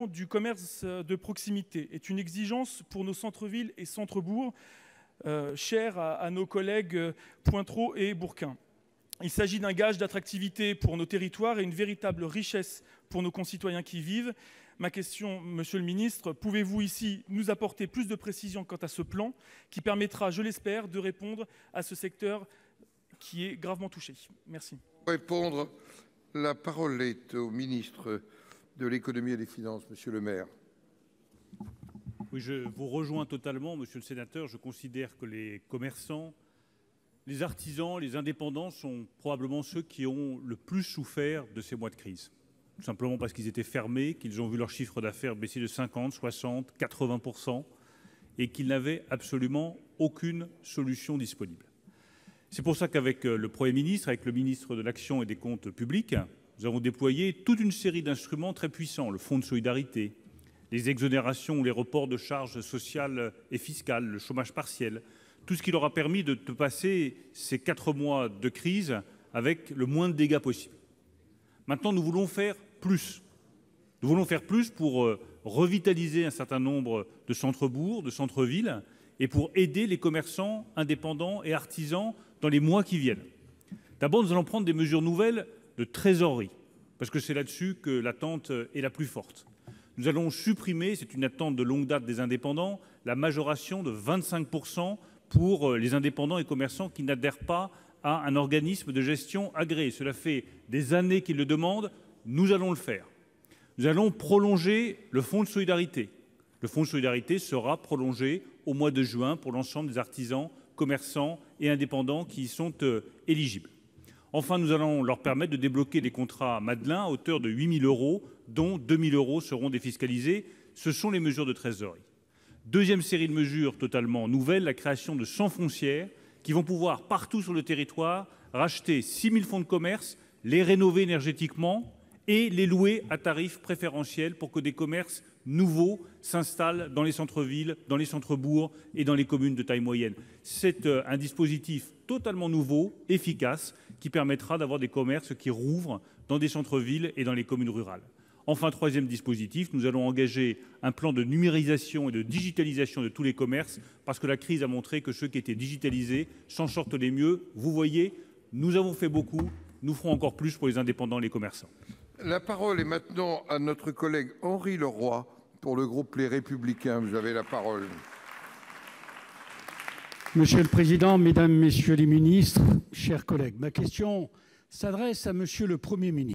du commerce de proximité est une exigence pour nos centres-villes et centres-bourgs, chers à nos collègues Pointereau et Bourquin. Il s'agit d'un gage d'attractivité pour nos territoires et une véritable richesse pour nos concitoyens qui y vivent. Ma question, Monsieur le Ministre, pouvez-vous ici nous apporter plus de précisions quant à ce plan qui permettra, je l'espère, de répondre à ce secteur qui est gravement touché? Merci. Pour répondre, la parole est au ministre de l'économie et des finances, Monsieur le maire. Oui, je vous rejoins totalement, monsieur le sénateur. Je considère que les commerçants, les artisans, les indépendants sont probablement ceux qui ont le plus souffert de ces mois de crise. Tout simplement parce qu'ils étaient fermés, qu'ils ont vu leur chiffre d'affaires baisser de 50, 60, 80% et qu'ils n'avaient absolument aucune solution disponible. C'est pour ça qu'avec le Premier ministre, avec le ministre de l'Action et des Comptes publics, nous avons déployé toute une série d'instruments très puissants, le Fonds de solidarité, les exonérations ou les reports de charges sociales et fiscales, le chômage partiel, tout ce qui leur a permis de passer ces 4 mois de crise avec le moins de dégâts possible. Maintenant, nous voulons faire plus. Nous voulons faire plus pour revitaliser un certain nombre de centres-bourgs, de centres-villes, et pour aider les commerçants indépendants et artisans dans les mois qui viennent. D'abord, nous allons prendre des mesures nouvelles de trésorerie, parce que c'est là-dessus que l'attente est la plus forte. Nous allons supprimer, c'est une attente de longue date des indépendants, la majoration de 25% pour les indépendants et commerçants qui n'adhèrent pas à un organisme de gestion agréé. Cela fait des années qu'ils le demandent, nous allons le faire. Nous allons prolonger le fonds de solidarité. Le fonds de solidarité sera prolongé au mois de juin pour l'ensemble des artisans, commerçants et indépendants qui y sont éligibles. Enfin, nous allons leur permettre de débloquer les contrats Madelin à hauteur de 8 000 €, dont 2 000 € seront défiscalisés. Ce sont les mesures de trésorerie. Deuxième série de mesures totalement nouvelles, la création de 100 foncières qui vont pouvoir, partout sur le territoire, racheter 6 000 fonds de commerce, les rénover énergétiquement et les louer à tarif préférentiel pour que des commerces nouveaux s'installent dans les centres-villes, dans les centres-bourgs et dans les communes de taille moyenne. C'est un dispositif totalement nouveau, efficace, qui permettra d'avoir des commerces qui rouvrent dans des centres-villes et dans les communes rurales. Enfin, troisième dispositif, nous allons engager un plan de numérisation et de digitalisation de tous les commerces, parce que la crise a montré que ceux qui étaient digitalisés s'en sortent les mieux. Vous voyez, nous avons fait beaucoup, nous ferons encore plus pour les indépendants et les commerçants. La parole est maintenant à notre collègue Henri Leroy pour le groupe Les Républicains. Vous avez la parole. Monsieur le Président, Mesdames, Messieurs les ministres, chers collègues, ma question s'adresse à Monsieur le Premier ministre.